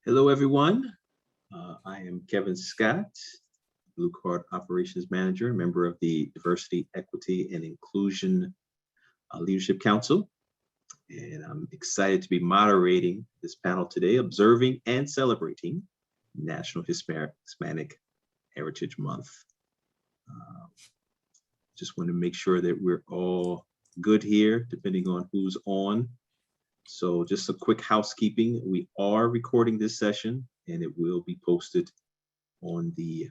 Hello, everyone. I am Kevin Scott, Blue Card Operations Manager, member of the Diversity, Equity, and Inclusion Leadership Council. And I'm excited to be moderating this panel today, observing and celebrating National Hispanic Heritage Month. Just want to make sure that we're all good here, depending on who's on. So just a quick housekeeping. We are recording this session and it will be posted on the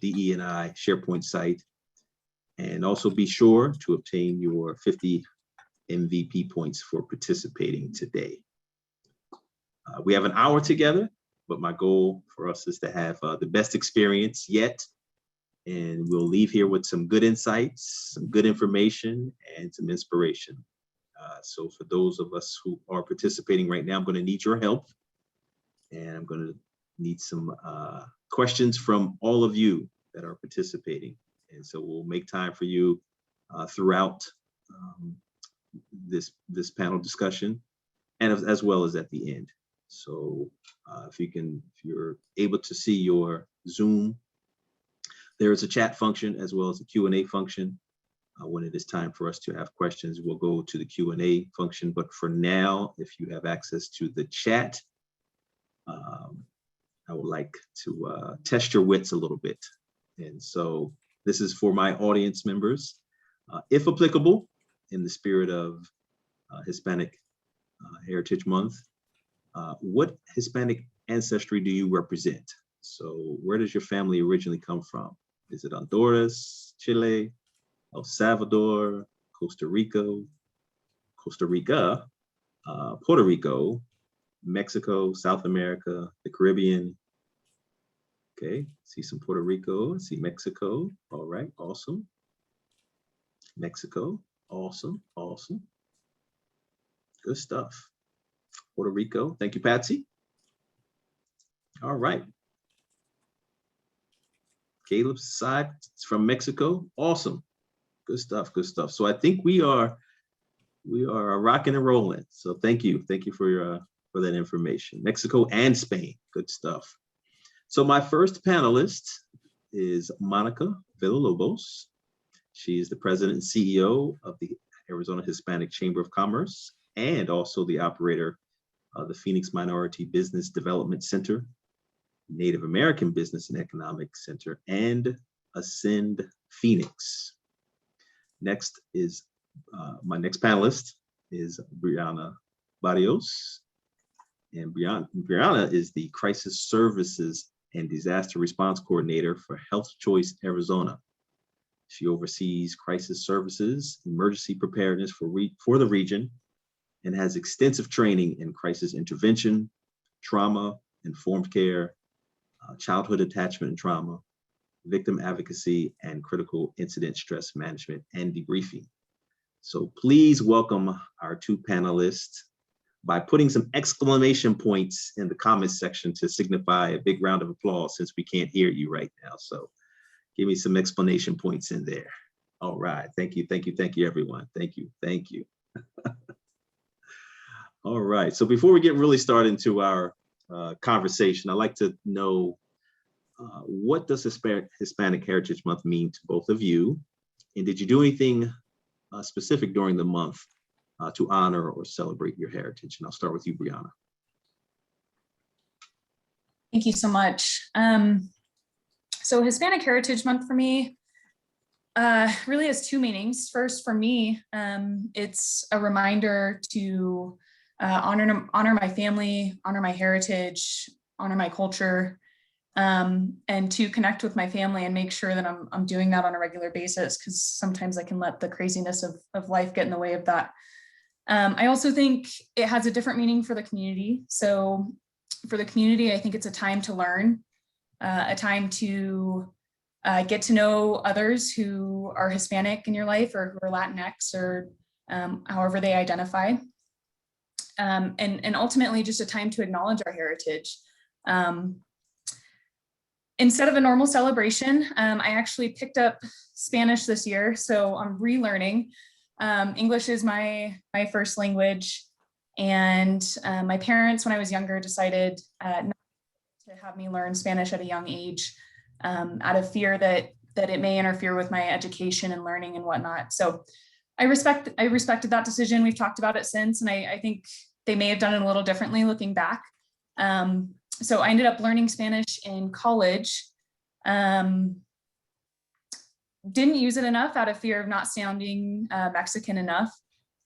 DE&I SharePoint site. And also be sure to obtain your 50 MVP points for participating today. We have an hour together, but my goal for us is to have the best experience yet. And we'll leave here with some good insights, some good information, and some inspiration. So for those of us who are participating right now, I'm going to need your help. And I'm going to need some questions from all of you that are participating. And so we'll make time for you throughout this panel discussion, and as well as at the end. So if you're able to see your Zoom, there is a chat function as well as a Q&A function. When it is time for us to have questions, we'll go to the Q&A function. But for now, if you have access to the chat, I would like to test your wits a little bit. And so this is for my audience members. If applicable, in the spirit of Hispanic Heritage Month, what Hispanic ancestry do you represent? So where does your family originally come from? Is it Honduras, Chile, El Salvador, Costa Rica, Puerto Rico, Mexico, South America, the Caribbean? Okay, see some Puerto Rico, see Mexico. All right, awesome. Mexico, awesome, awesome. Good stuff. Puerto Rico, thank you, Patsy. All right. Caleb's side from Mexico, awesome. Good stuff, good stuff. So I think we are rocking and rolling. So thank you for that information. Mexico and Spain, good stuff. So my first panelist is Monica Villalobos. She is the president and CEO of the Arizona Hispanic Chamber of Commerce and also the operator of the Phoenix Minority Business Development Center, Native American Business and Economic Center, and Ascend Phoenix. Next is my next panelist is Brianna Barrios. And Brianna is the Crisis Services and Disaster Response Coordinator for Health Choice Arizona. She oversees crisis services, emergency preparedness for the region, and has extensive training in crisis intervention, trauma, informed care, childhood attachment and trauma, victim advocacy, and critical incident stress management and debriefing. So please welcome our two panelists by putting some exclamation points in the comments section to signify a big round of applause, since we can't hear you right now. So give me some explanation points in there. All right, thank you, everyone. Thank you. All right, so before we get really started into our conversation, I'd like to know what does Hispanic Heritage Month mean to both of you? And did you do anything specific during the month to honor or celebrate your heritage? And I'll start with you, Brianna. Thank you so much. So Hispanic Heritage Month for me really has two meanings. First, for me, it's a reminder to honor my family, honor my heritage, honor my culture, and to connect with my family and make sure that I'm doing that on a regular basis, because sometimes I can let the craziness of life get in the way of that. I also think it has a different meaning for the community. So for the community, I think it's a time to learn, a time to get to know others who are Hispanic in your life, or who are Latinx, or however they identify. And ultimately just a time to acknowledge our heritage. Instead of a normal celebration, I actually picked up Spanish this year, so I'm relearning. English is my first language, And my parents, when I was younger, decided not to have me learn Spanish at a young age, out of fear that it may interfere with my education and learning and whatnot. So I respected that decision. We've talked about it since, and I think they may have done it a little differently looking back. So I ended up learning Spanish in college. Didn't use it enough out of fear of not sounding Mexican enough,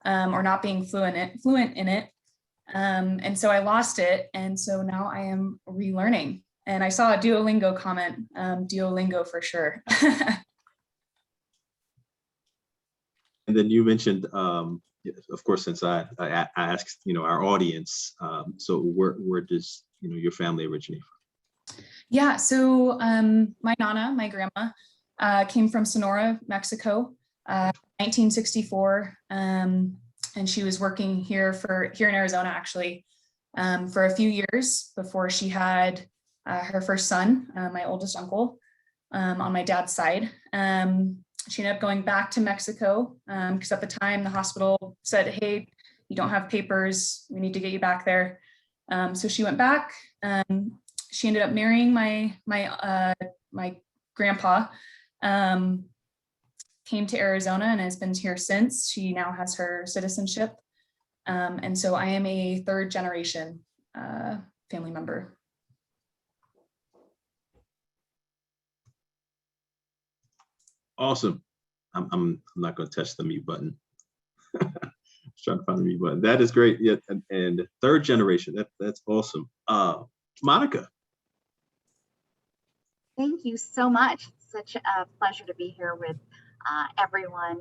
or not being fluent in it. And so I lost it. And so now I am relearning. And I saw a Duolingo comment, Duolingo for sure. And then you mentioned, of course, since I asked, our audience, so where does, your family originate from? Yeah, so my Nana, my grandma, came from Sonora, Mexico, 1964. And she was working here in Arizona, actually, for a few years before she had her first son, my oldest uncle, on my dad's side. She ended up going back to Mexico because at the time the hospital said, hey, you don't have papers, we need to get you back there. So she went back. She ended up marrying my grandpa, came to Arizona and has been here since. She now has her citizenship. And so I am a third generation family member. Awesome. I'm not going to touch the mute button. Trying to find the mute button. That is great. Yeah, and third generation. That's awesome. Monica. Thank you so much. Such a pleasure to be here with everyone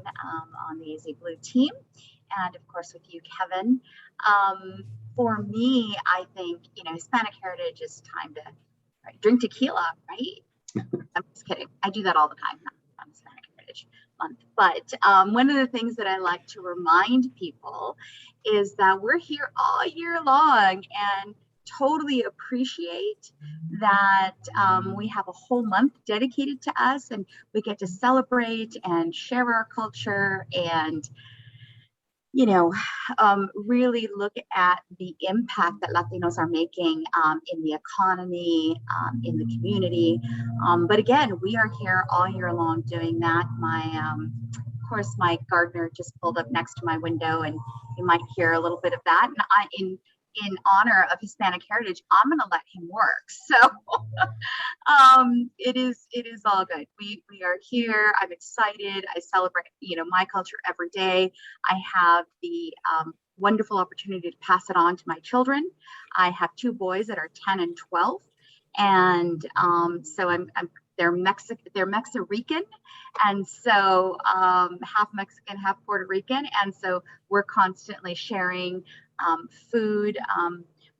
on the AZ Blue team, and of course with you, Kevin. For me, I think Hispanic heritage is time to drink tequila, right? I'm just kidding. I do that all the time. Not Hispanic Heritage Month, but one of the things that I like to remind people is that we're here all year long, and totally appreciate that we have a whole month dedicated to us, and we get to celebrate and share our culture and really look at the impact that Latinos are making in the economy, in the community. But again, we are here all year long doing that. Of course, my gardener just pulled up next to my window, and you might hear a little bit of that. And in honor of Hispanic heritage, I'm going to let him work. So it is all good. We are here. I'm excited. I celebrate, my culture every day. I have the wonderful opportunity to pass it on to my children. I have two boys that are 10 and 12. And so they're Mexican, and so half Mexican, half Puerto Rican, and so we're constantly sharing food.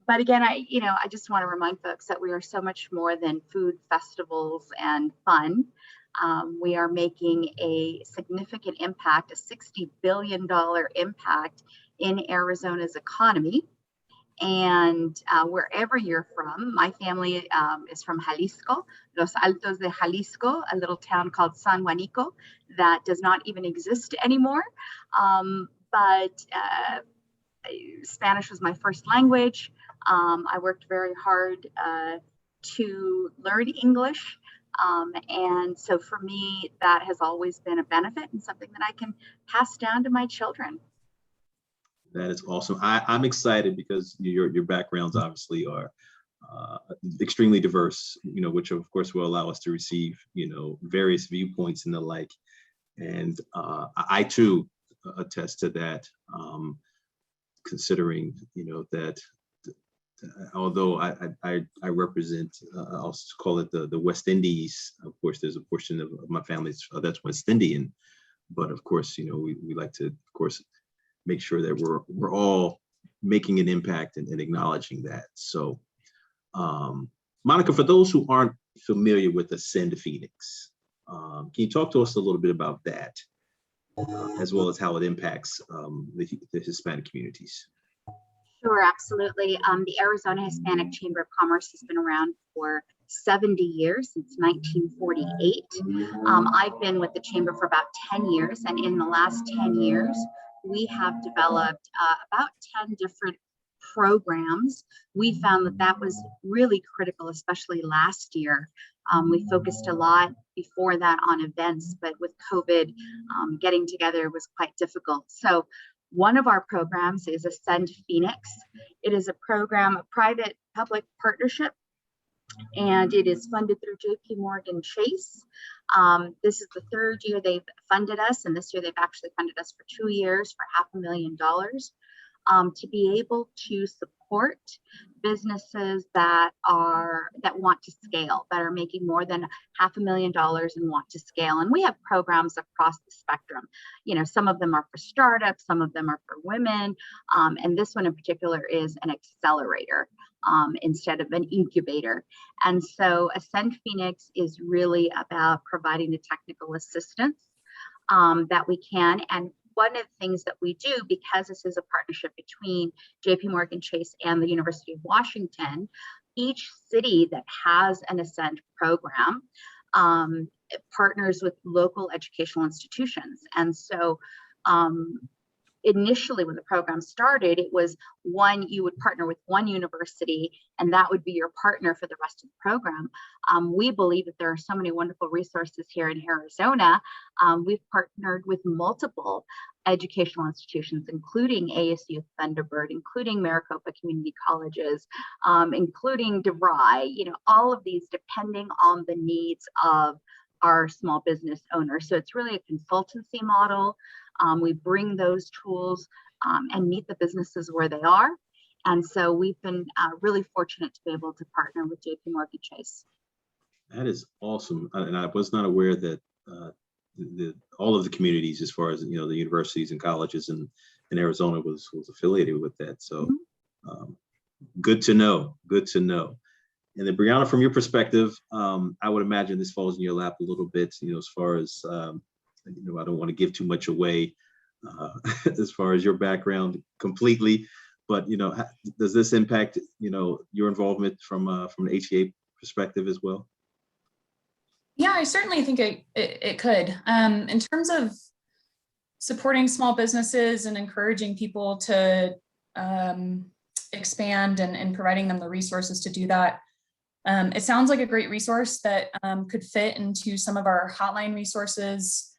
But again, I just want to remind folks that we are so much more than food festivals and fun. We are making a significant impact, a $60 billion impact in Arizona's economy. And wherever you're from, my family is from Jalisco, Los Altos de Jalisco, a little town called San Juanico that does not even exist anymore. But Spanish was my first language. I worked very hard to learn English. And so for me, that has always been a benefit and something that I can pass down to my children. That is awesome. I'm excited because your backgrounds obviously are extremely diverse, which of course will allow us to receive, various viewpoints and the like. And I too attest to that, considering, that although I represent, I'll call it the West Indies. Of course, there's a portion of my family that's West Indian, but of course, we like to, of course, make sure that we're all making an impact and acknowledging that. So, Monica, for those who aren't familiar with Ascend Phoenix, can you talk to us a little bit about that, as well as how it impacts the Hispanic communities? Sure, absolutely. The Arizona Hispanic Chamber of Commerce has been around for 70 years, since 1948. I've been with the Chamber for about 10 years, and in the last 10 years, we have developed about 10 different programs. We found that that was really critical, especially last year. We focused a lot before that on events, but with COVID, getting together was quite difficult. So one of our programs is Ascend Phoenix. It is a program, a private public partnership, and it is funded through JP Morgan Chase. This is the third year they've funded us, and this year they've actually funded us for 2 years for $500,000 to be able to support businesses that want to scale, that are making more than $500,000 and want to scale. And we have programs across the spectrum. You know, some of them are for startups, some of them are for women, and this one in particular is an accelerator instead of an incubator. And so Ascend Phoenix is really about providing the technical assistance that we can. And one of the things that we do, because this is a partnership between JP Morgan Chase and the University of Washington, each city that has an Ascend program partners with local educational institutions. And so initially when the program started, it was you would partner with one university and that would be your partner for the rest of the program. We believe that there are so many wonderful resources here in Arizona. We've partnered with multiple educational institutions, including ASU Thunderbird, including Maricopa Community Colleges, including DeVry, you know, all of these depending on the needs of our small business owners. So it's really a consultancy model. We bring those tools and meet the businesses where they are. And so we've been really fortunate to be able to partner with JP Morgan Chase. That is awesome. And I was not aware that all of the communities, as far as, you know, the universities and colleges in Arizona was affiliated with that. So good to know, good to know. And then Brianna, from your perspective, I would imagine this falls in your lap a little bit, you know, as far as, you know, I don't want to give too much away as far as your background completely, but, you know, does this impact, you know, your involvement from an HEA perspective as well? Yeah, I certainly think it could. In terms of supporting small businesses and encouraging people to expand and providing them the resources to do that, it sounds like a great resource that could fit into some of our hotline resources,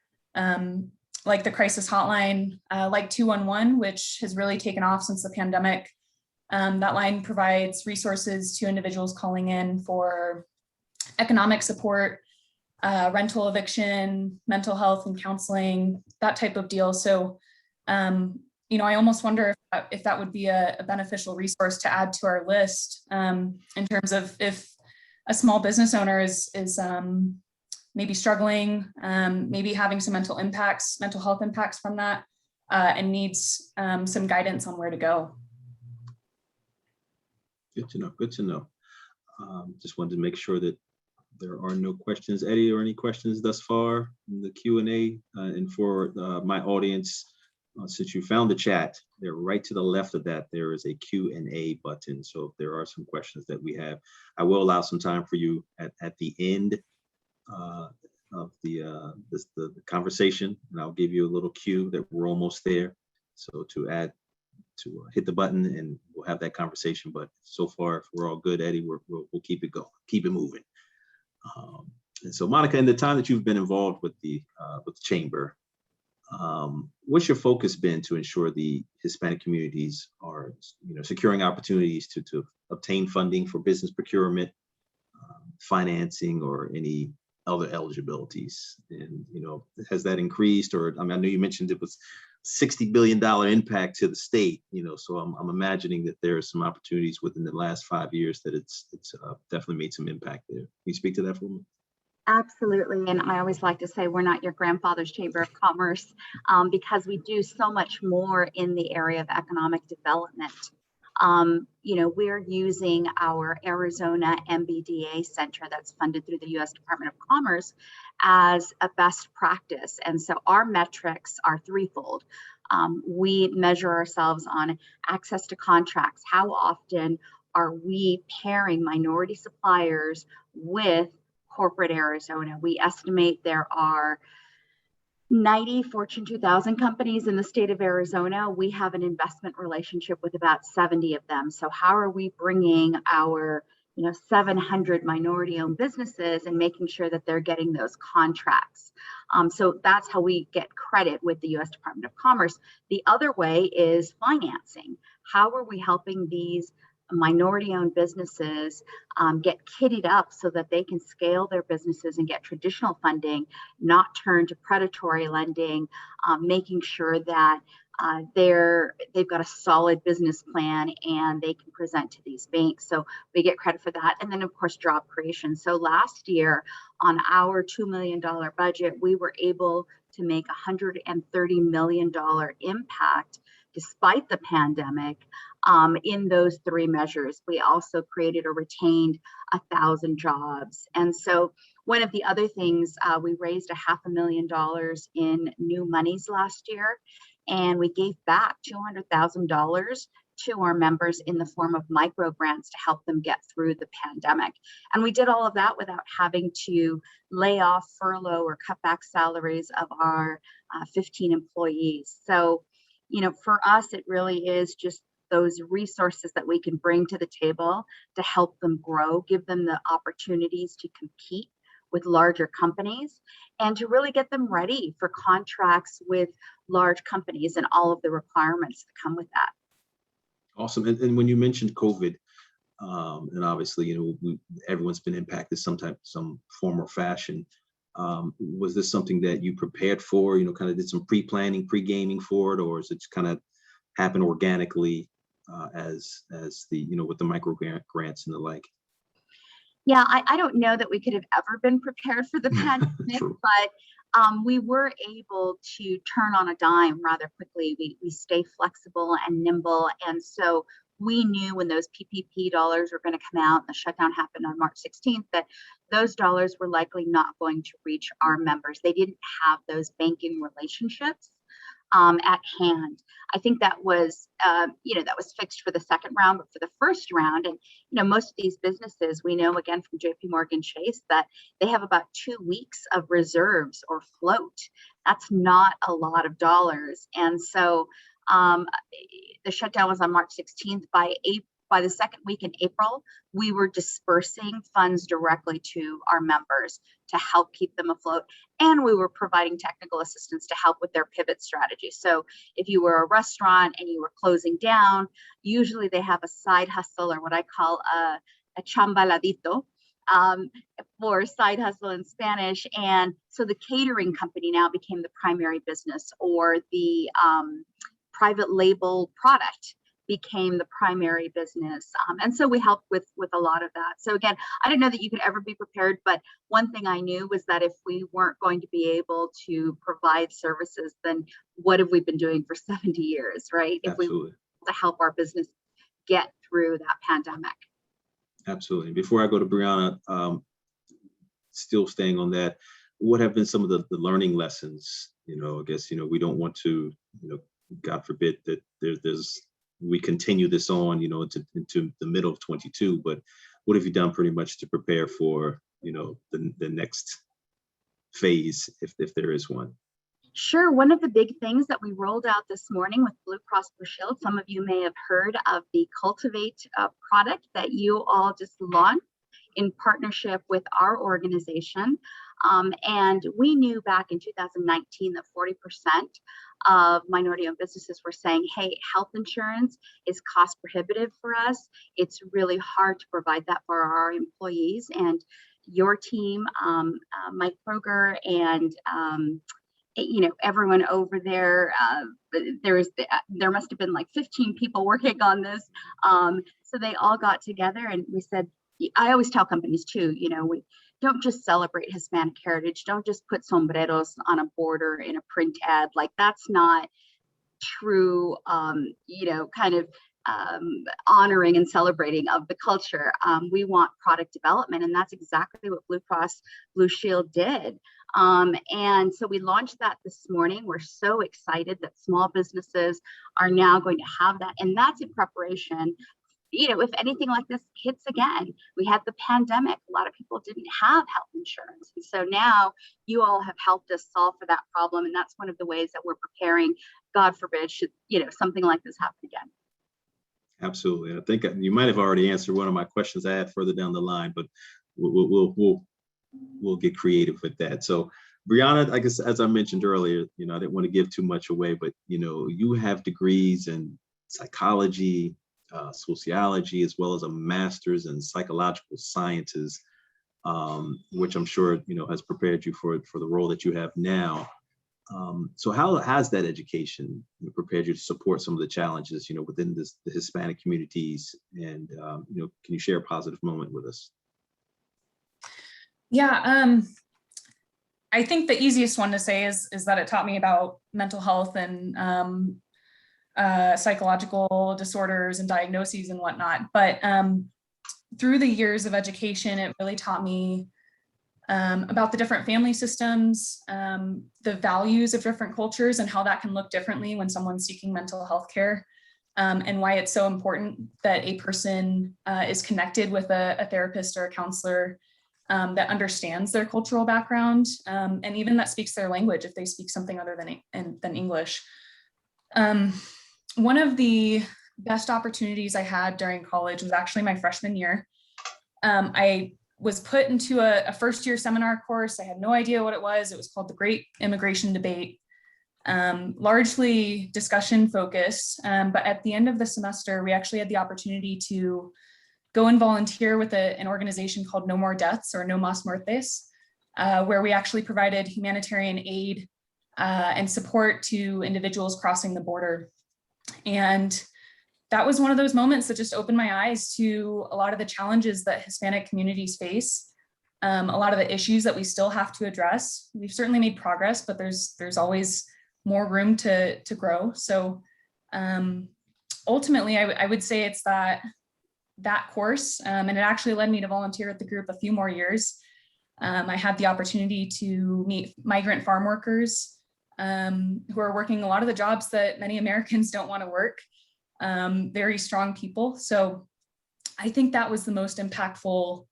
like the crisis hotline, like 211, which has really taken off since the pandemic. That line provides resources to individuals calling in for economic support, rental eviction, mental health and counseling, that type of deal. So, you know, I almost wonder if that would be a beneficial resource to add to our list in terms of if a small business owner is maybe struggling, maybe having some mental health impacts from that, and needs some guidance on where to go. Good to know. Good to know. Just wanted to make sure that there are no questions. Eddie, or any questions thus far in the Q&A? And for my audience, since you found the chat, there right to the left of that, there is a Q&A button. So if there are some questions that we have, I will allow some time for you at the end of the conversation, and I'll give you a little cue that we're almost there. So to hit the button and we'll have that conversation. But so far, if we're all good, Eddie, we'll keep it going, keep it moving. And so, Monica, in the time that you've been involved with the chamber, what's your focus been to ensure the Hispanic communities are, you know, securing opportunities to obtain funding for business procurement, financing, or any other eligibilities? And, you know, has that increased? Or, I mean, I know you mentioned it was $60 billion impact to the state, you know, so I'm imagining that there are some opportunities within the last 5 years that it's definitely made some impact there. Can you speak to that for me? Absolutely. And I always like to say we're not your grandfather's Chamber of Commerce because we do so much more in the area of economic development. You know, we're using our Arizona MBDA Center that's funded through the U.S. Department of Commerce as a best practice. And so our metrics are threefold. We measure ourselves on access to contracts. How often are we pairing minority suppliers with corporate Arizona? We estimate there are 90 Fortune 2000 companies in the state of Arizona. We have an investment relationship with about 70 of them. So how are we bringing our 700 minority-owned businesses and making sure that they're getting those contracts? So that's how we get credit with the U.S. Department of Commerce. The other way is financing. How are we helping these minority-owned businesses get kitted up so that they can scale their businesses and get traditional funding, not turn to predatory lending, making sure that they've got a solid business plan and they can present to these banks. So we get credit for that. And then of course, job creation. So last year on our $2 million budget, we were able to make $130 million impact despite the pandemic in those three measures. We also created or retained 1,000 jobs. And so one of the other things, we raised $500,000 in new monies last year, and we gave back $200,000 to our members in the form of micro grants to help them get through the pandemic. And we did all of that without having to lay off, furlough, or cut back salaries of our 15 employees. So, for us, it really is just those resources that we can bring to the table to help them grow, give them the opportunities to compete with larger companies, and to really get them ready for contracts with large companies and all of the requirements that come with that. Awesome. And when you mentioned COVID, and obviously, everyone's been impacted some form or fashion. Was this something that you prepared for, kind of did some pre-planning, pre-gaming for it, or is it just kind of happen organically as the, with the micro grants and the like? Yeah, I don't know that we could have ever been prepared for the pandemic, but we were able to turn on a dime rather quickly. We stay flexible and nimble. And so we knew when those PPP dollars were going to come out, the shutdown happened on March 16th, that those dollars were likely not going to reach our members. They didn't have those banking relationships at hand. I think that was, that was fixed for the second round, but for the first round, and most of these businesses, we know again from JP Morgan Chase that they have about 2 weeks of reserves or float. That's not a lot of dollars, and so the shutdown was on March 16th. By the second week in April, we were dispersing funds directly to our members to help keep them afloat. And we were providing technical assistance to help with their pivot strategy. So if you were a restaurant and you were closing down, usually they have a side hustle, or what I call a chambaladito, for side hustle in Spanish. And so the catering company now became the primary business, or the private label product became the primary business. And so we helped with a lot of that. So again, I don't know that you could ever be prepared, but one thing I knew was that if we weren't going to be able to provide services, then what have we been doing for 70 years, right? Absolutely. If we want to help our business get through that pandemic. Absolutely. Before I go to Brianna, still staying on that, what have been some of the learning lessons? I guess, we don't want to, God forbid that we continue this on, into the middle of 22, but what have you done pretty much to prepare for, the next phase, if there is one? Sure. One of the big things that we rolled out this morning with Blue Cross Blue Shield, some of you may have heard of the Cultivate product that you all just launched in partnership with our organization. And we knew back in 2019 that 40% of minority-owned businesses were saying, hey, health insurance is cost prohibitive for us. It's really hard to provide that for our employees. And your team, Mike Kroger, and everyone over there, there must have been like 15 people working on this. So they all got together and we said, I always tell companies too, we don't just celebrate Hispanic heritage. Don't just put sombreros on a border in a print ad. Like, that's not true, honoring and celebrating of the culture. We want product development, and that's exactly what Blue Cross Blue Shield did. And so we launched that this morning. We're so excited that small businesses are now going to have that, and that's in preparation if anything like this hits again, we had the pandemic, a lot of people didn't have health insurance. And so now you all have helped us solve for that problem. And that's one of the ways that we're preparing, God forbid, should, something like this happen again. Absolutely. I think you might have already answered one of my questions I had further down the line, but we'll get creative with that. So Brianna, I guess, as I mentioned earlier, I didn't want to give too much away, but you have degrees in psychology, sociology, as well as a master's in psychological sciences, which I'm sure has prepared you for the role that you have now. So how has that education prepared you to support some of the challenges within the Hispanic communities? And can you share a positive moment with us? Yeah, I think the easiest one to say is that it taught me about mental health and psychological disorders and diagnoses and whatnot. But through the years of education, it really taught me about the different family systems, the values of different cultures and how that can look differently when someone's seeking mental health care, and why it's so important that a person is connected with a therapist or a counselor that understands their cultural background, and even that speaks their language if they speak something other than English. One of the best opportunities I had during college was actually my freshman year. I was put into a first-year seminar course. I had no idea what it was. It was called The Great Immigration Debate, largely discussion focused. But at the end of the semester, we actually had the opportunity to go and volunteer with an organization called No More Deaths, or No Más Muertes, where we actually provided humanitarian aid and support to individuals crossing the border. And that was one of those moments that just opened my eyes to a lot of the challenges that Hispanic communities face, a lot of the issues that we still have to address. We've certainly made progress, but there's always more room to grow. So ultimately, I would say it's that course, and it actually led me to volunteer at the group a few more years. I had the opportunity to meet migrant farm workers who are working a lot of the jobs that many Americans don't want to work. Very strong people. So I think that was the most impactful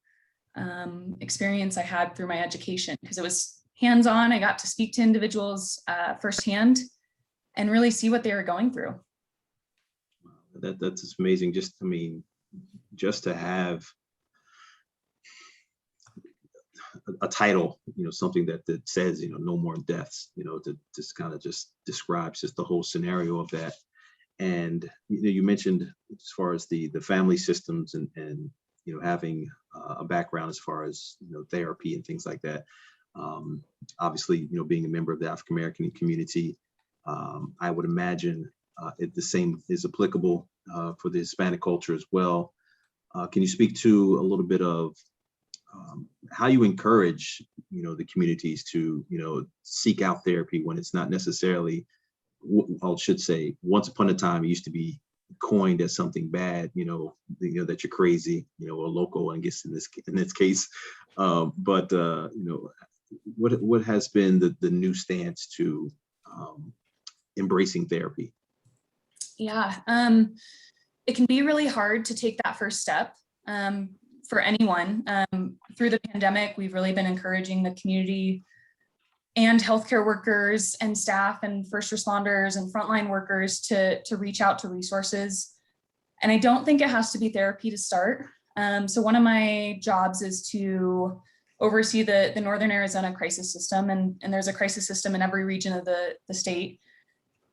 experience I had through my education, because it was hands-on. I got to speak to individuals firsthand and really see what they were going through. That's amazing. Just to have a title, something that says, no more deaths, to just kind of just describes just the whole scenario of that. And you mentioned as far as the family systems and having a background as far as therapy and things like that. Obviously, being a member of the African American community, I would imagine the same is applicable for the Hispanic culture as well. Can you speak to a little bit of how you encourage the communities to seek out therapy when it's not necessarily, I should say, once upon a time it used to be coined as something bad, that you're crazy, or local, I guess in this case. But what has been the new stance to embracing therapy? Yeah, it can be really hard to take that first step for anyone. Through the pandemic, we've really been encouraging the community and healthcare workers and staff and first responders and frontline workers to reach out to resources. And I don't think it has to be therapy to start. So one of my jobs is to oversee the Northern Arizona crisis system, and there's a crisis system in every region of the state.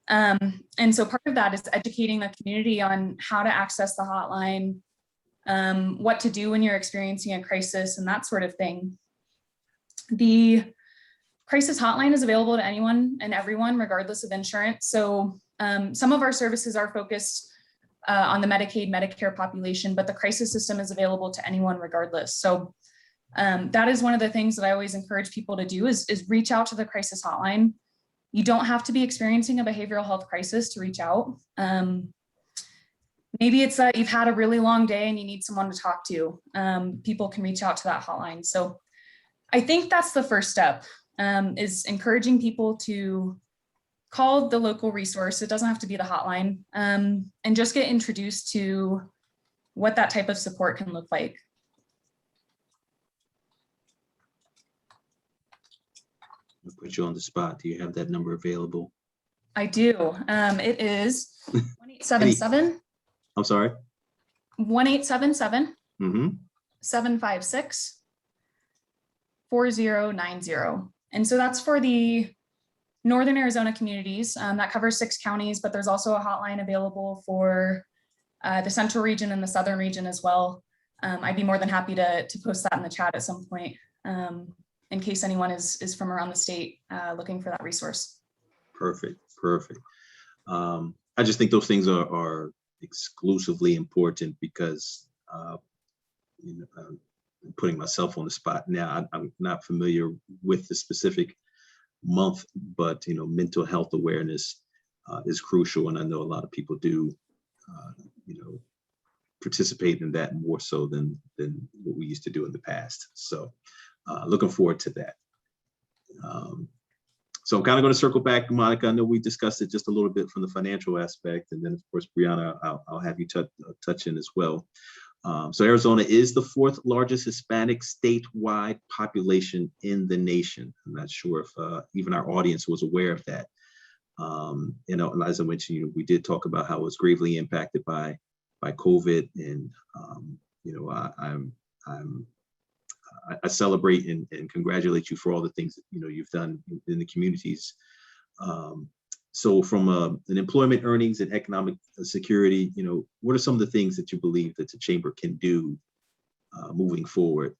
And so part of that is educating the community on how to access the hotline, what to do when you're experiencing a crisis and that sort of thing. The crisis hotline is available to anyone and everyone, regardless of insurance. So some of our services are focused on the Medicaid, Medicare population, but the crisis system is available to anyone regardless. So that is one of the things that I always encourage people to do is reach out to the crisis hotline. You don't have to be experiencing a behavioral health crisis to reach out. Maybe it's that you've had a really long day and you need someone to talk to. People can reach out to that hotline. So I think that's the first step, is encouraging people to call the local resource. It doesn't have to be the hotline, and just get introduced to what that type of support can look like. I'll put you on the spot. Do you have that number available? I do. It is 1877. I'm sorry. 1877 Mm-hmm. 756 4090. And so that's for the Northern Arizona communities. That covers 6 counties, but there's also a hotline available for the central region and the southern region as well. I'd be more than happy to post that in the chat at some point in case anyone is from around the state looking for that resource. Perfect. Perfect. I just think those things are exclusively important because you know, I'm putting myself on the spot now. I'm not familiar with the specific month, but you know, mental health awareness is crucial, and I know a lot of people do, you know, participate in that more so than what we used to do in the past. So, looking forward to that. So I'm kind of going to circle back, Monica. I know we discussed it just a little bit from the financial aspect, and then of course, Brianna, I'll have you touch in as well. So Arizona is the 4th largest Hispanic statewide population in the nation. I'm not sure if even our audience was aware of that. You know, as I mentioned, you know, we did talk about how it was gravely impacted by COVID, and you know, I celebrate and congratulate you for all the things that, you know, you've done in the communities. So from an employment, earnings, and economic security, you know, what are some of the things that you believe that the chamber can do moving forward?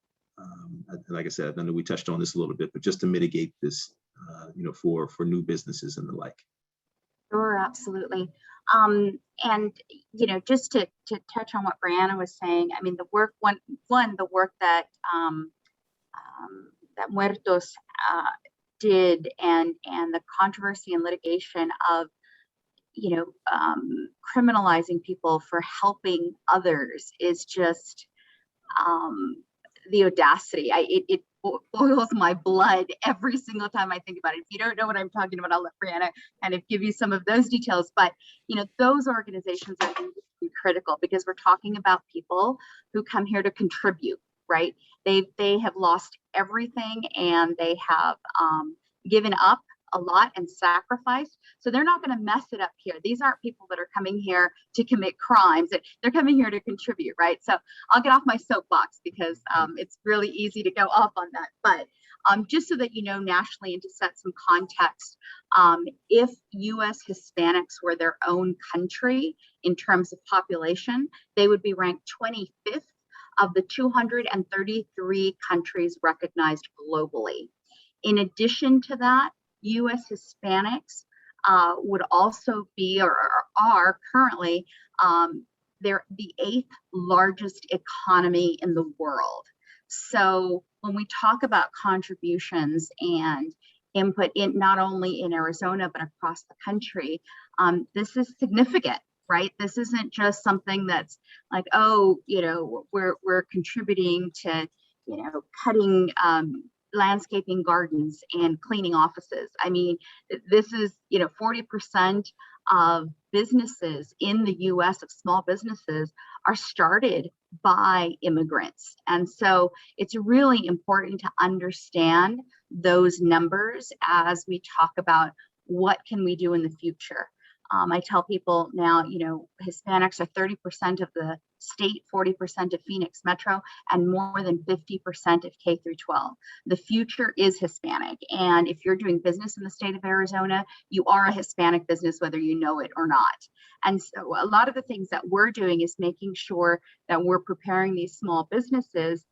Like I said, I know we touched on this a little bit, but just to mitigate this, you know, for new businesses and the like. Sure, absolutely. And you know, just to touch on what Brianna was saying, I mean, the work the work that that Muertos did, and the controversy and litigation of, you know, criminalizing people for helping others is just the audacity. It boils my blood every single time I think about it. If you don't know what I'm talking about, I'll let Brianna kind of give you some of those details. But you know, those organizations are going to be critical because we're talking about people who come here to contribute, right? They have lost everything, and they have given up a lot and sacrificed. So they're not going to mess it up here. These aren't people that are coming here to commit crimes. They're coming here to contribute, right? So I'll get off my soapbox because it's really easy to go off on that. But just so that you know, nationally, and to set some context, if U.S. Hispanics were their own country in terms of population, they would be ranked 25th of the 233 countries recognized globally. In addition to that, U.S. Hispanics would also be, or are currently, they're the 8th largest economy in the world. So when we talk about contributions and input in not only in Arizona but across the country, this is significant, right? This isn't just something that's like, oh, you know, we're contributing to, you know, cutting landscaping gardens and cleaning offices. I mean, this is, you know, 40% of businesses in the US, of small businesses, are started by immigrants. And so it's really important to understand those numbers as we talk about what can we do in the future. I tell people now, you know, Hispanics are 30% of the state, 40% of Phoenix Metro, and more than 50% of K through 12. The future is Hispanic. And if you're doing business in the state of Arizona, you are a Hispanic business, whether you know it or not. And so a lot of the things that we're doing is making sure that we're preparing these small businesses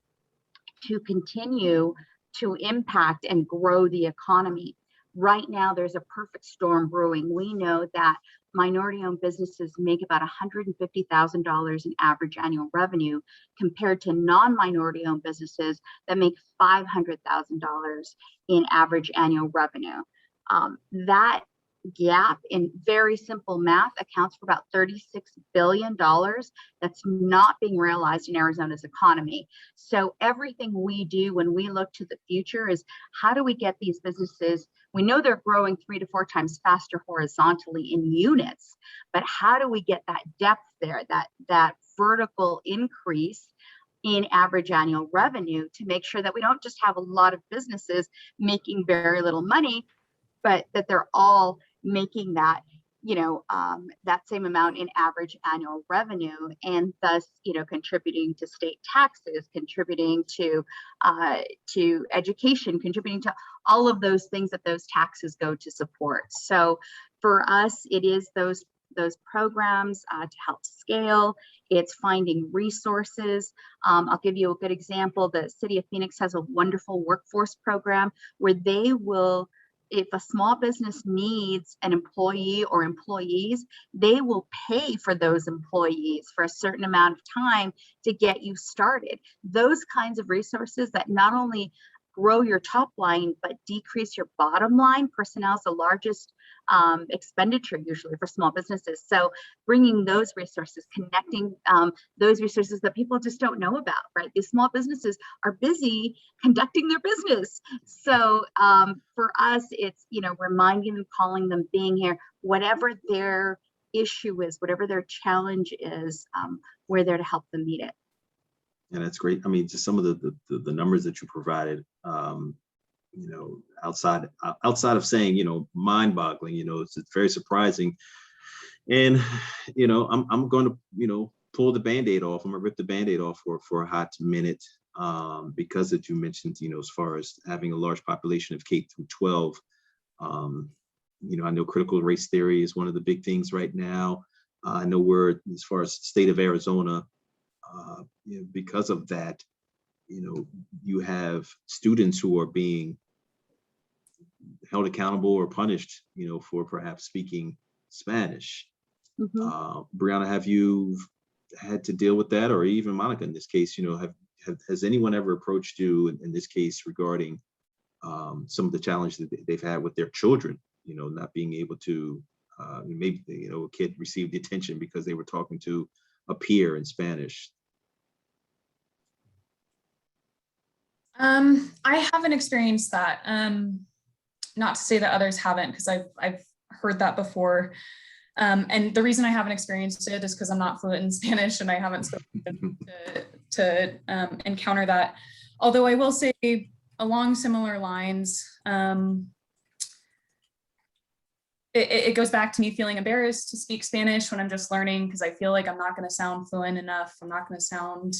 to continue to impact and grow the economy. Right now, there's a perfect storm brewing. We know that minority-owned businesses make about $150,000 in average annual revenue compared to non-minority-owned businesses that make $500,000 in average annual revenue. That gap, in very simple math, accounts for about $36 billion that's not being realized in Arizona's economy. So everything we do when we look to the future is, how do we get these businesses? We know they're growing 3 to 4 times faster horizontally in units, but how do we get that depth there, that vertical increase in average annual revenue to make sure that we don't just have a lot of businesses making very little money, but that they're all making that, that same amount in average annual revenue, and thus, contributing to state taxes, contributing to education, contributing to all of those things that those taxes go to support. So for us, it is those programs to help scale. It's finding resources. I'll give you a good example. The City of Phoenix has a wonderful workforce program where they will, if a small business needs an employee or employees, they will pay for those employees for a certain amount of time to get you started. Those kinds of resources that not only grow your top line, but decrease your bottom line. Personnel is the largest expenditure usually for small businesses. So bringing those resources, connecting those resources that people just don't know about, right? These small businesses are busy conducting their business. So for us, it's, reminding them, calling them, being here, whatever their issue is, whatever their challenge is, we're there to help them meet it. Yeah, that's great. I mean, just some of the numbers that you provided, outside of saying, mind-boggling, it's very surprising. And, I'm going to, pull the Band-Aid off. I'm gonna rip the Band-Aid off for a hot minute, because that you mentioned, as far as having a large population of K through 12. I know critical race theory is one of the big things right now. I know as far as state of Arizona, because of that, you have students who are being held accountable or punished, for perhaps speaking Spanish. Brianna, have you had to deal with that, or even Monica in this case? Has anyone ever approached you in this case regarding some of the challenges that they've had with their children, not being able to, maybe, a kid received the attention because they were talking to a peer in Spanish? I haven't experienced that. Not to say that others haven't, because I've heard that before. And the reason I haven't experienced it is because I'm not fluent in Spanish and I haven't spoken to encounter that. Although I will say, along similar lines, it goes back to me feeling embarrassed to speak Spanish when I'm just learning, because I feel like I'm not going to sound fluent enough. I'm not going to sound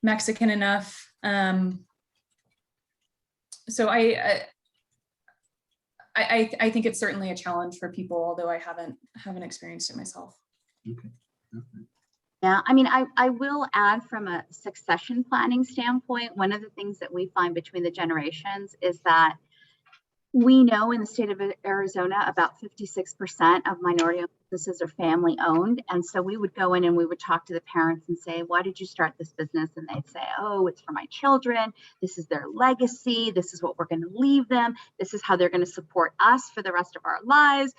Mexican enough. So I think it's certainly a challenge for people, although I haven't experienced it myself. Okay. Yeah, I mean, I will add, from a succession planning standpoint, one of the things that we find between the generations is that we know in the state of Arizona, about 56% of minority businesses are family owned. And so we would go in and we would talk to the parents and say, why did you start this business? And they'd say, oh, it's for my children. This is their legacy. This is what we're going to leave them. This is how they're going to support us for the rest of our lives.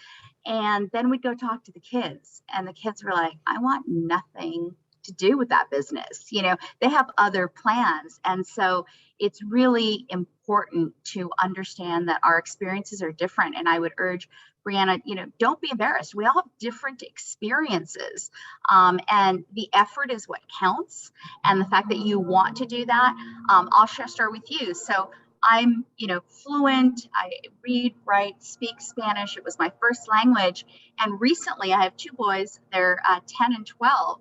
And then we'd go talk to the kids, and the kids were like, I want nothing to do with that business. They have other plans. And so it's really important to understand that our experiences are different. And I would urge Brianna, don't be embarrassed. We all have different experiences. And the effort is what counts. And the fact that you want to do that, I'll start with you. So I'm, fluent. I read, write, speak Spanish. It was my first language. And recently I have two boys, they're 10 and 12.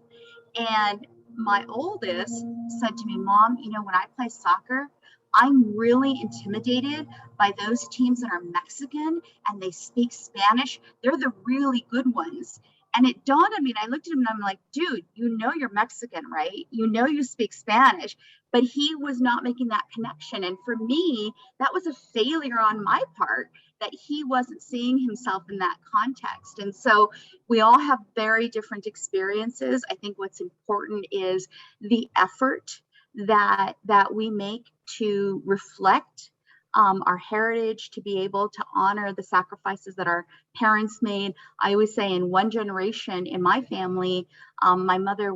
And my oldest said to me, Mom, when I play soccer, I'm really intimidated by those teams that are Mexican and they speak Spanish. They're the really good ones. And it dawned on me, and I looked at him and I'm like, dude, you're Mexican, right? You speak Spanish. But he was not making that connection. And for me, that was a failure on my part, that he wasn't seeing himself in that context. And so we all have very different experiences. I think what's important is the effort that we make to reflect our heritage, to be able to honor the sacrifices that our parents made. I always say, in one generation in my family, my mother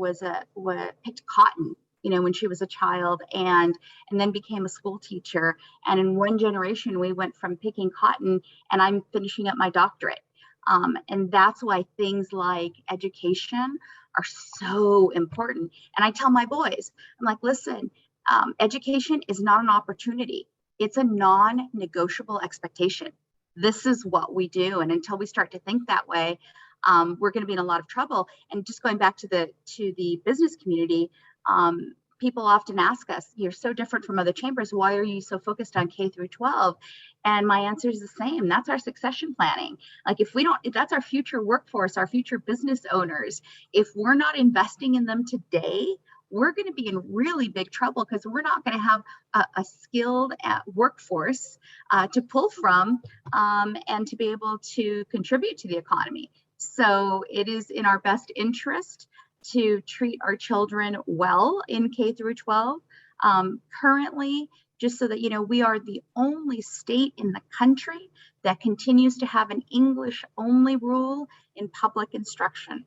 picked cotton, when she was a child, and then became a school teacher. And in one generation, we went from picking cotton, and I'm finishing up my doctorate. And that's why things like education are so important. And I tell my boys, I'm like, listen, education is not an opportunity. It's a non-negotiable expectation. This is what we do. And until we start to think that way, we're going to be in a lot of trouble. And just going back to the business community, people often ask us, you're so different from other chambers. Why are you so focused on K through 12? And my answer is the same. That's our succession planning. Like if that's our future workforce, our future business owners. If we're not investing in them today, we're going to be in really big trouble because we're not going to have a skilled workforce to pull from and to be able to contribute to the economy. So it is in our best interest to treat our children well in K through 12. Currently, just so that you know, we are the only state in the country that continues to have an English only rule in public instruction.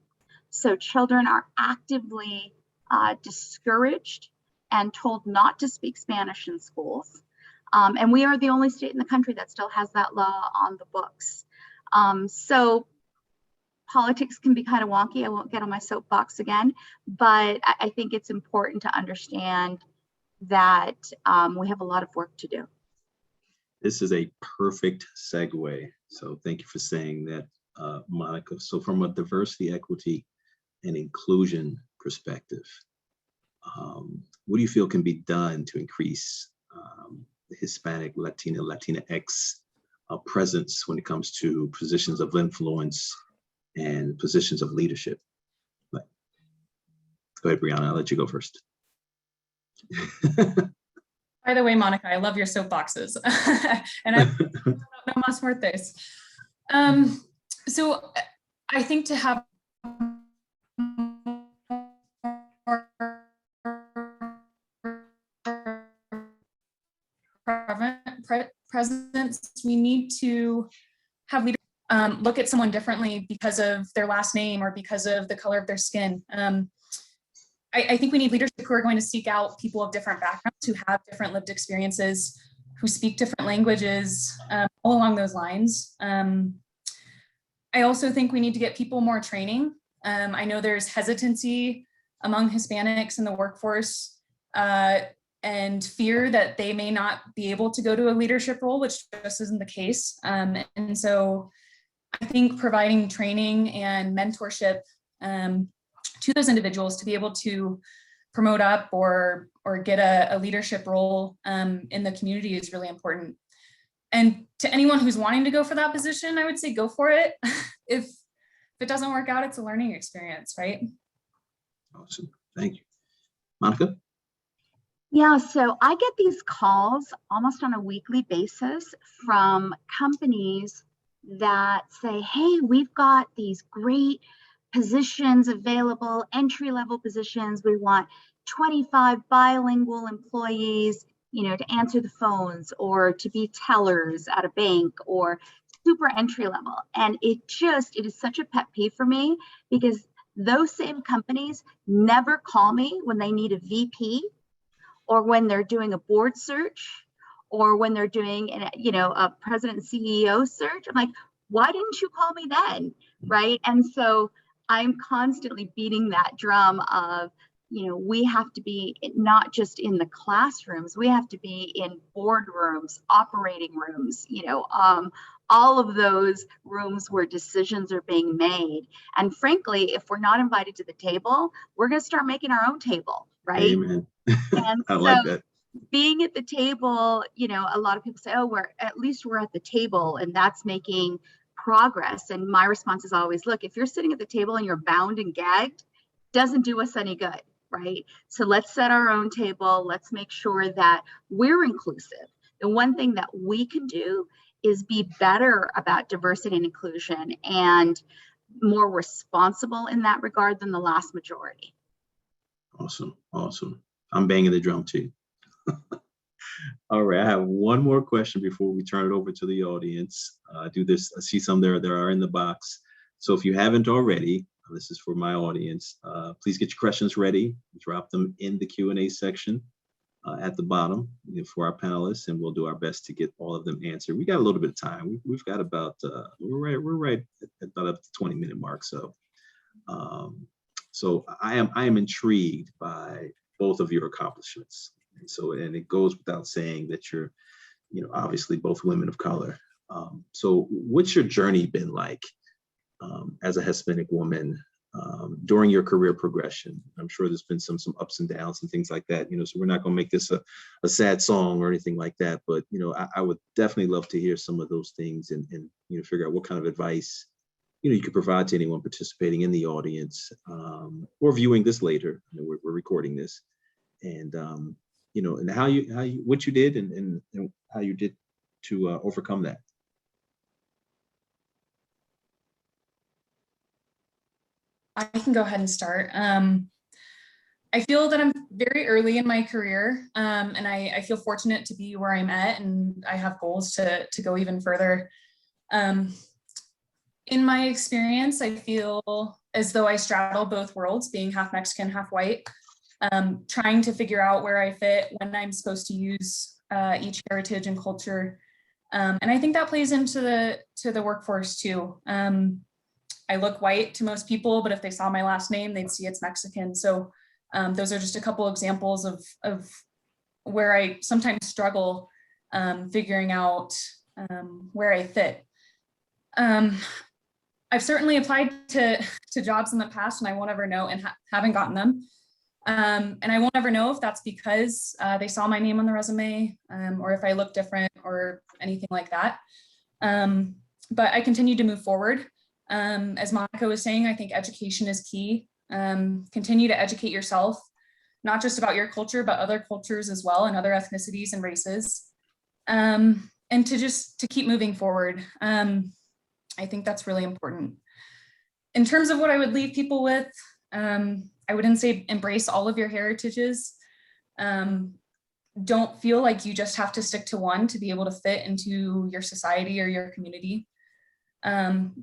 So children are actively discouraged and told not to speak Spanish in schools. And we are the only state in the country that still has that law on the books. So politics can be kind of wonky. I won't get on my soapbox again, but I think it's important to understand that we have a lot of work to do. This is a perfect segue. So thank you for saying that, Monica. So from a diversity, equity, and inclusion perspective, what do you feel can be done to increase the Hispanic, Latina, Latinx presence when it comes to positions of influence and positions of leadership? Go ahead, Brianna, I'll let you go first. By the way, Monica, I love your soapboxes. And I no más muertes. So I think to have presence, we need to have leaders look at someone differently because of their last name or because of the color of their skin. I think we need leadership who are going to seek out people of different backgrounds, who have different lived experiences, who speak different languages, all along those lines. I also think we need to get people more training. I know there's hesitancy among Hispanics in the workforce and fear that they may not be able to go to a leadership role, which just isn't the case. And so I think providing training and mentorship to those individuals to be able to promote up or get a leadership role in the community is really important. And to anyone who's wanting to go for that position, I would say go for it. If it doesn't work out, it's a learning experience, right? Awesome, thank you. Monica? Yeah, so I get these calls almost on a weekly basis from companies that say, hey, we've got these great positions available, entry-level positions. We want 25 bilingual employees, you know, to answer the phones or to be tellers at a bank or super entry level. And it is such a pet peeve for me because those same companies never call me when they need a VP or when they're doing a board search or when they're doing, a president and CEO search. I'm like, why didn't you call me then, right? And so I'm constantly beating that drum of, we have to be not just in the classrooms, we have to be in boardrooms, operating rooms, all of those rooms where decisions are being made. And frankly, if we're not invited to the table, we're going to start making our own table, right? Amen. And I like that. Being at the table, a lot of people say, oh, at least we're at the table, and that's making progress. And my response is always, look, if you're sitting at the table and you're bound and gagged, doesn't do us any good, right? So let's set our own table. Let's make sure that we're inclusive. The one thing that we can do is be better about diversity and inclusion and more responsible in that regard than the last majority. Awesome, awesome. I'm banging the drum too. All right, I have one more question before we turn it over to the audience. I see some there are in the box. So if you haven't already, this is for my audience, please get your questions ready. Drop them in the Q&A section at the bottom for our panelists, and we'll do our best to get all of them answered. We got a little bit of time. We've got about, we're right at about up to 20-minute mark. So So I am intrigued by both of your accomplishments. And so, and it goes without saying that you're, obviously both women of color. So what's your journey been like as a Hispanic woman during your career progression? I'm sure there's been some ups and downs and things like that, so we're not going to make this a sad song or anything like that, but I would definitely love to hear some of those things and figure out what kind of advice you could provide to anyone participating in the audience or viewing this later. We're recording this, and and how you what you did and how you did to overcome that. I can go ahead and start. I feel that I'm very early in my career, and I feel fortunate to be where I'm at, and I have goals to go even further. In my experience, I feel as though I straddle both worlds, being half Mexican, half white, trying to figure out where I fit, when I'm supposed to use each heritage and culture. And I think that plays into the workforce too. I look white to most people, but if they saw my last name, they'd see it's Mexican. So those are just a couple examples of where I sometimes struggle figuring out where I fit. I've certainly applied to jobs in the past and I won't ever know and haven't gotten them. And I won't ever know if that's because they saw my name on the resume or if I look different or anything like that. But I continue to move forward. As Monica was saying, I think education is key. Continue to educate yourself, not just about your culture, but other cultures as well and other ethnicities and races. And to keep moving forward. I think that's really important. In terms of what I would leave people with, I wouldn't say embrace all of your heritages. Don't feel like you just have to stick to one to be able to fit into your society or your community.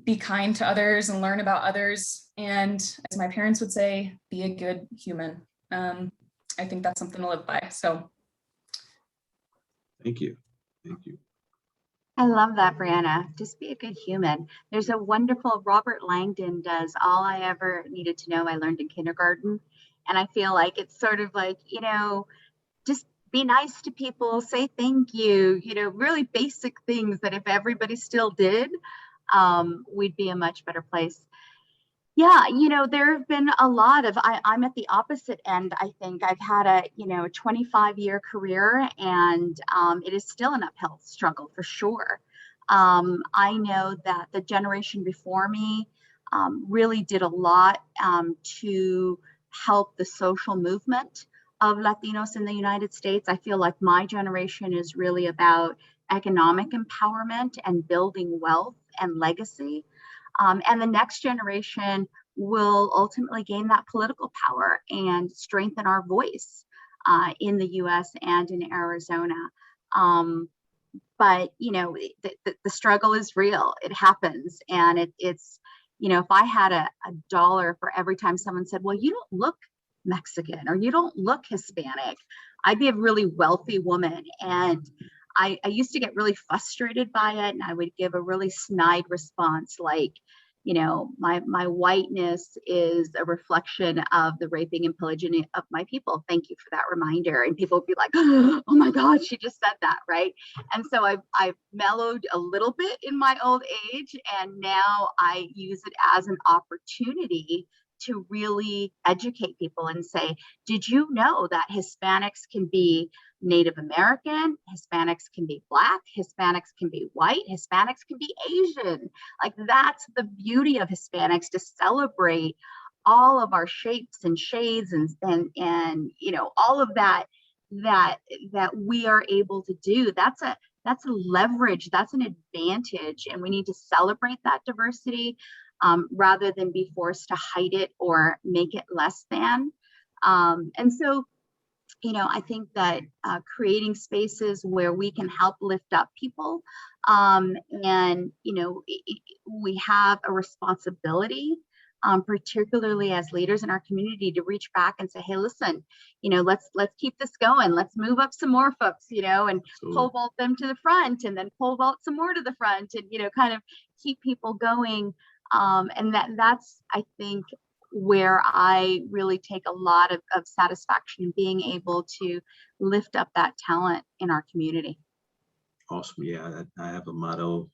Be kind to others and learn about others. And as my parents would say, be a good human. I think that's something to live by. So. Thank you. Thank you. I love that, Brianna. Just be a good human. There's a wonderful Robert Langdon does All I Ever Needed to Know I Learned in Kindergarten. And I feel like it's sort of like, just be nice to people, say thank you, really basic things that if everybody still did, we'd be a much better place. Yeah, there have been a lot of, I'm at the opposite end. I think I've had a 25-year career and it is still an uphill struggle for sure. I know that the generation before me really did a lot to help the social movement of Latinos in the United States. I feel like my generation is really about economic empowerment and building wealth and legacy. And the next generation will ultimately gain that political power and strengthen our voice in the US and in Arizona. But, the struggle is real. It happens. And it's, if I had a dollar for every time someone said, well, you don't look Mexican or you don't look Hispanic, I'd be a really wealthy woman. And I used to get really frustrated by it, and I would give a really snide response like, my whiteness is a reflection of the raping and pillaging of my people. Thank you for that reminder. And people would be like, oh my God, she just said that, right? And so I've mellowed a little bit in my old age, and now I use it as an opportunity to really educate people and say, did you know that Hispanics can be Native American, Hispanics can be Black, Hispanics can be white, Hispanics can be Asian. Like, that's the beauty of Hispanics, to celebrate all of our shapes and shades and all of that we are able to do. That's a leverage, that's an advantage, and we need to celebrate that diversity rather than be forced to hide it or make it less than. And so, I think that creating spaces where we can help lift up people, and, we have a responsibility, particularly as leaders in our community, to reach back and say, hey, listen, let's keep this going. Let's move up some more folks, and pole vault them to the front, and then pole vault some more to the front, and, kind of keep people going. And that's, I think, where I really take a lot of satisfaction in being able to lift up that talent in our community. Awesome. Yeah, I have a motto,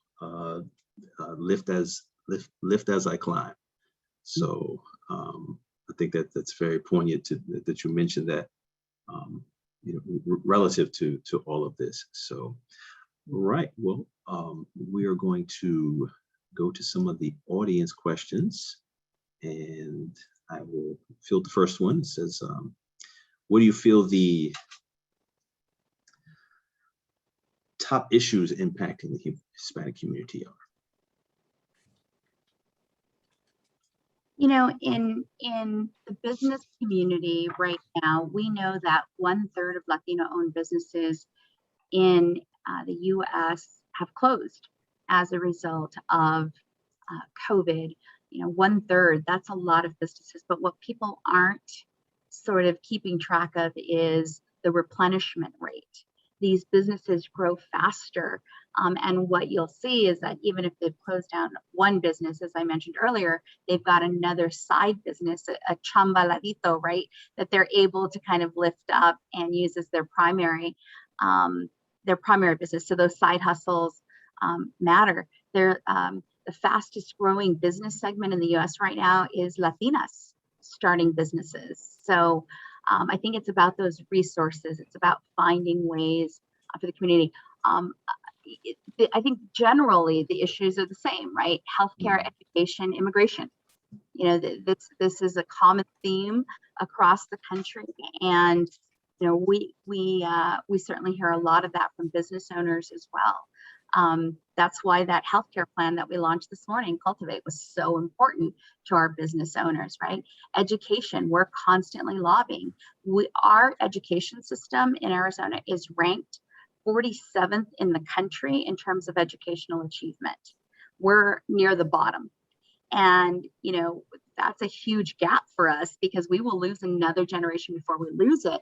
lift as I climb. So I think that's very poignant that you mentioned that, relative to all of this. So, right. Well, we are going to go to some of the audience questions, and I will field the first one. It says, what do you feel the top issues impacting the Hispanic community are? In the business community right now, we know that 1/3 of Latino-owned businesses in the U.S. have closed as a result of COVID. 1/3, that's a lot of businesses. But what people aren't sort of keeping track of is the replenishment rate. These businesses grow faster. And what you'll see is that even if they've closed down one business, as I mentioned earlier, they've got another side business, a chambaladito, right, that they're able to kind of lift up and use as their primary business. So those side hustles matter. They're the fastest growing business segment in the US right now is Latinas starting businesses. So I think it's about those resources. It's about finding ways for the community. I think generally the issues are the same, right? Healthcare, education, immigration. This is a common theme across the country, and we certainly hear a lot of that from business owners as well. That's why that healthcare plan that we launched this morning, Cultivate, was so important to our business owners, right? Education, we're constantly lobbying. Our education system in Arizona is ranked 47th in the country in terms of educational achievement. We're near the bottom. And, that's a huge gap for us because we will lose another generation before we lose it.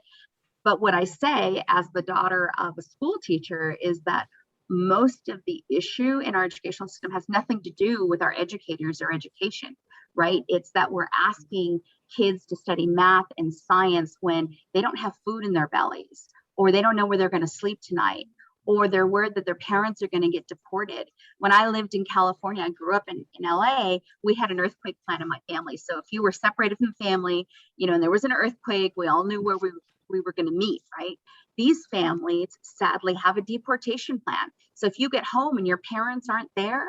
But what I say as the daughter of a school teacher is that most of the issue in our educational system has nothing to do with our educators or education, right? It's that we're asking kids to study math and science when they don't have food in their bellies, or they don't know where they're going to sleep tonight, or they're worried that their parents are going to get deported. When I lived in California, I grew up in LA, we had an earthquake plan in my family. So if you were separated from family, and there was an earthquake, we all knew where we were going to meet, right? These families sadly have a deportation plan. So if you get home and your parents aren't there,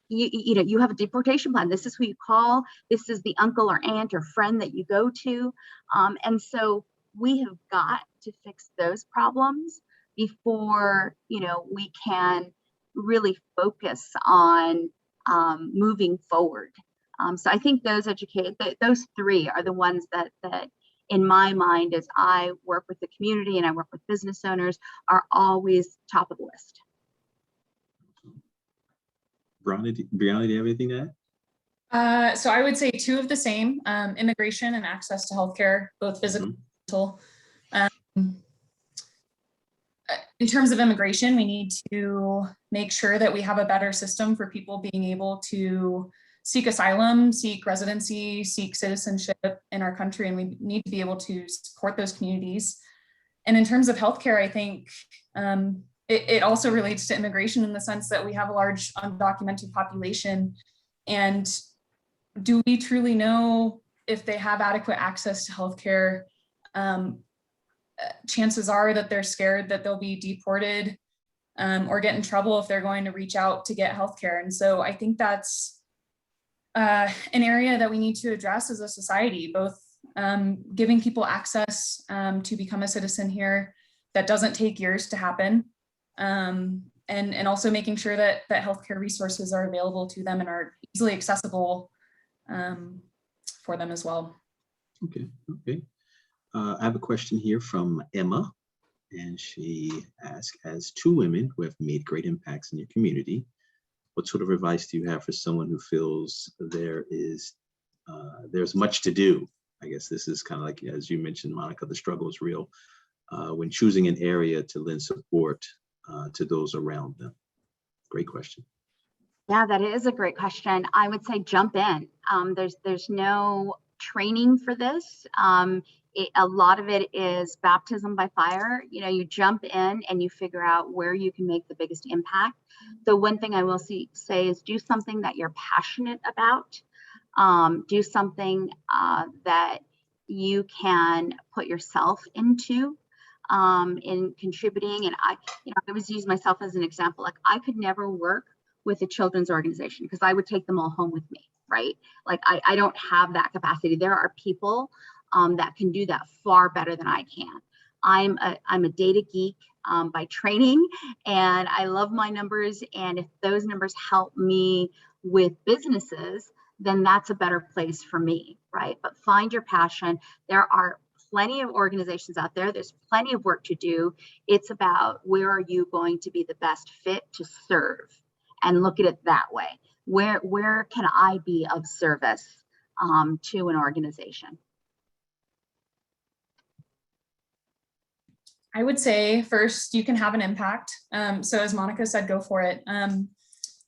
you have a deportation plan. This is who you call. This is the uncle or aunt or friend that you go to. And so we have got to fix those problems before, we can really focus on moving forward. So I think those three are the ones that in my mind, as I work with the community and I work with business owners, are always top of the list. Brianna, do you have anything to add? So I would say two of the same, immigration and access to healthcare, both physical and mental. In terms of immigration, we need to make sure that we have a better system for people being able to seek asylum, seek residency, seek citizenship in our country, and we need to be able to support those communities. And in terms of healthcare, I think it also relates to immigration in the sense that we have a large undocumented population. And do we truly know if they have adequate access to healthcare? Chances are that they're scared that they'll be deported or get in trouble if they're going to reach out to get healthcare. And so I think that's an area that we need to address as a society, both giving people access to become a citizen here that doesn't take years to happen, and also making sure that healthcare resources are available to them and are easily accessible for them as well. Okay. I have a question here from Emma, and she asks, as two women who have made great impacts in your community, what sort of advice do you have for someone who feels there's much to do? I guess this is kind of like, as you mentioned, Monica, the struggle is real when choosing an area to lend support to those around them. Great question. Yeah, that is a great question. I would say jump in. There's no training for this. A lot of it is baptism by fire. You know, you jump in and you figure out where you can make the biggest impact. The one thing I will say is do something that you're passionate about. Do something that you can put yourself into in contributing. And I always use myself as an example. Like, I could never work with a children's organization because I would take them all home with me, right? Like, I don't have that capacity. There are people that can do that far better than I can. I'm a data geek by training, and I love my numbers. And if those numbers help me with businesses, then that's a better place for me, right? But find your passion. There are plenty of organizations out there. There's plenty of work to do. It's about where are you going to be the best fit to serve, and look at it that way. Where can I be of service to an organization? I would say first, you can have an impact. So as Monica said, go for it.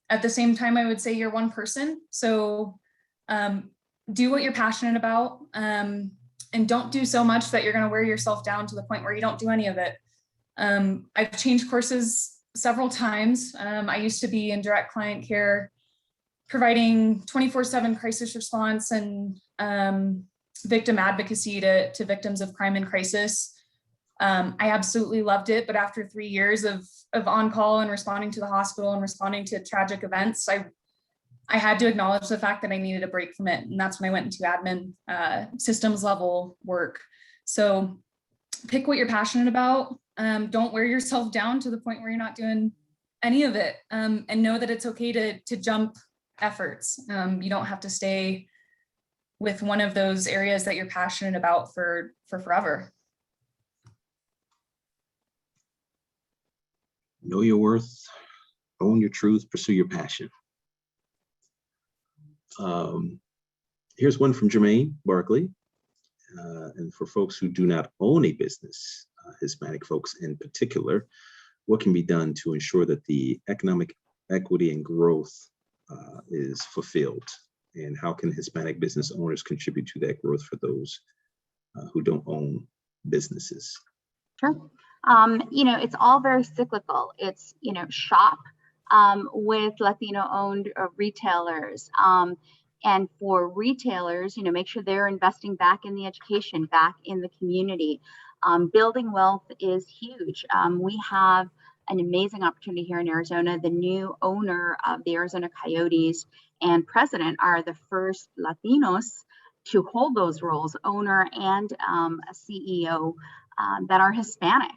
At the same time, I would say you're one person. So do what you're passionate about, and don't do so much that you're going to wear yourself down to the point where you don't do any of it. I've changed courses several times. I used to be in direct client care, providing 24/7 crisis response and victim advocacy to victims of crime and crisis. I absolutely loved it, but after 3 years of on-call and responding to the hospital and responding to tragic events, I had to acknowledge the fact that I needed a break from it. And that's when I went into admin, systems level work. So pick what you're passionate about. Don't wear yourself down to the point where you're not doing any of it, and know that it's okay to jump efforts. You don't have to stay with one of those areas that you're passionate about for forever. Know your worth, own your truth, pursue your passion. Here's one from Jermaine Barkley. And for folks who do not own a business, Hispanic folks in particular, what can be done to ensure that the economic equity and growth is fulfilled? And how can Hispanic business owners contribute to that growth for those who don't own businesses? Sure. It's all very cyclical. It's, shop with Latino-owned retailers. And for retailers, make sure they're investing back in the education, back in the community. Building wealth is huge. We have an amazing opportunity here in Arizona. The new owner of the Arizona Coyotes and president are the first Latinos to hold those roles, owner and a CEO that are Hispanic.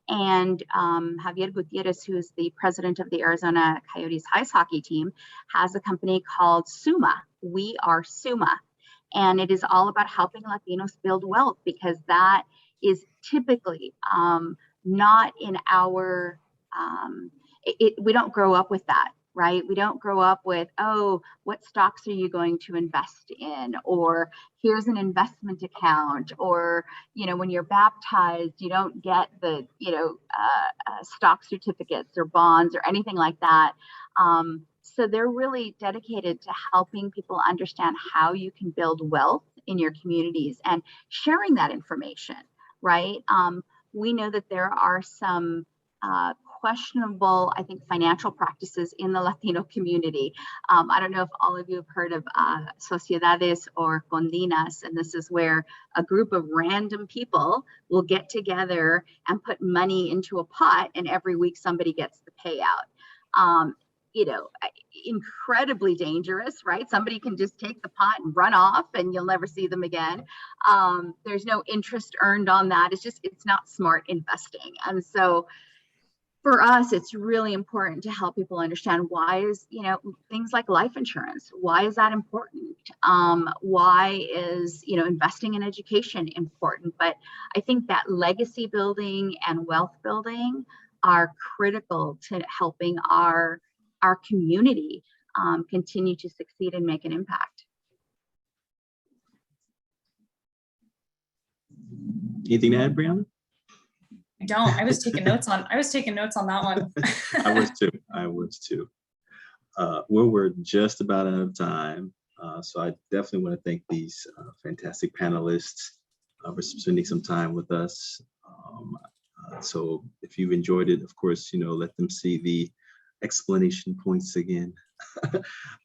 And Javier Gutierrez, who is the president of the Arizona Coyotes ice hockey team, has a company called SUMA. We are SUMA. And it is all about helping Latinos build wealth, because that is typically not in our, we don't grow up with that, right? We don't grow up with, oh, what stocks are you going to invest in? Or here's an investment account. Or, when you're baptized, you don't get the, stock certificates or bonds or anything like that. So they're really dedicated to helping people understand how you can build wealth in your communities and sharing that information, right? We know that there are some questionable, I think, financial practices in the Latino community. I don't know if all of you have heard of sociedades or condinas, and this is where a group of random people will get together and put money into a pot, and every week somebody gets the payout. Incredibly dangerous, right? Somebody can just take the pot and run off and you'll never see them again. There's no interest earned on that. It's not smart investing. And so for us, it's really important to help people understand why is, things like life insurance, why is that important? Why is, investing in education important? But I think that legacy building and wealth building are critical to helping our community continue to succeed and make an impact. Anything to add, Brianna? I don't. I was taking notes on that one. I was too. we're just about out of time. So I definitely want to thank these fantastic panelists for spending some time with us. So if you've enjoyed it, of course, let them see the explanation points again.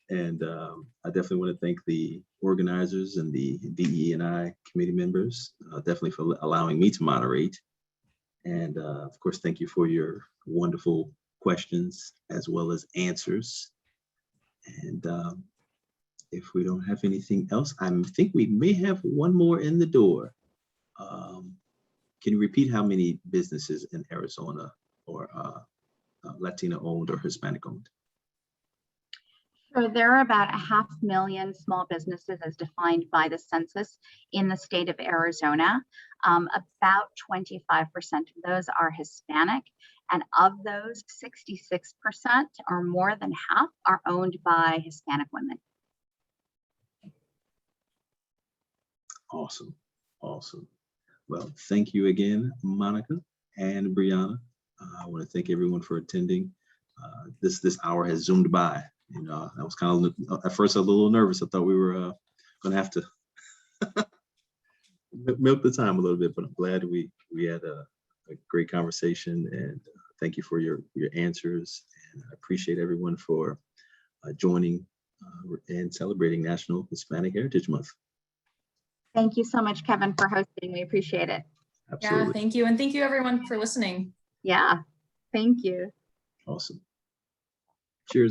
And I definitely want to thank the organizers and the DE&I committee members, definitely for allowing me to moderate. And of course, thank you for your wonderful questions as well as answers. And if we don't have anything else, I think we may have one more in the door. Can you repeat how many businesses in Arizona or Latino owned or Hispanic owned? So there are about 500,000 small businesses as defined by the census in the state of Arizona. About 25% of those are Hispanic, and of those, 66% or more than half are owned by Hispanic women. Awesome, awesome. Well, thank you again, Monica and Brianna. I want to thank everyone for attending. This hour has zoomed by. I was kind of at first a little nervous. I thought we were going to have to milk the time a little bit, but I'm glad we had a great conversation, and thank you for your answers. And I appreciate everyone for joining and celebrating National Hispanic Heritage Month. Thank you so much, Kevin, for hosting. We appreciate it. Absolutely. Yeah, thank you. And thank you everyone for listening. Yeah, thank you. Awesome.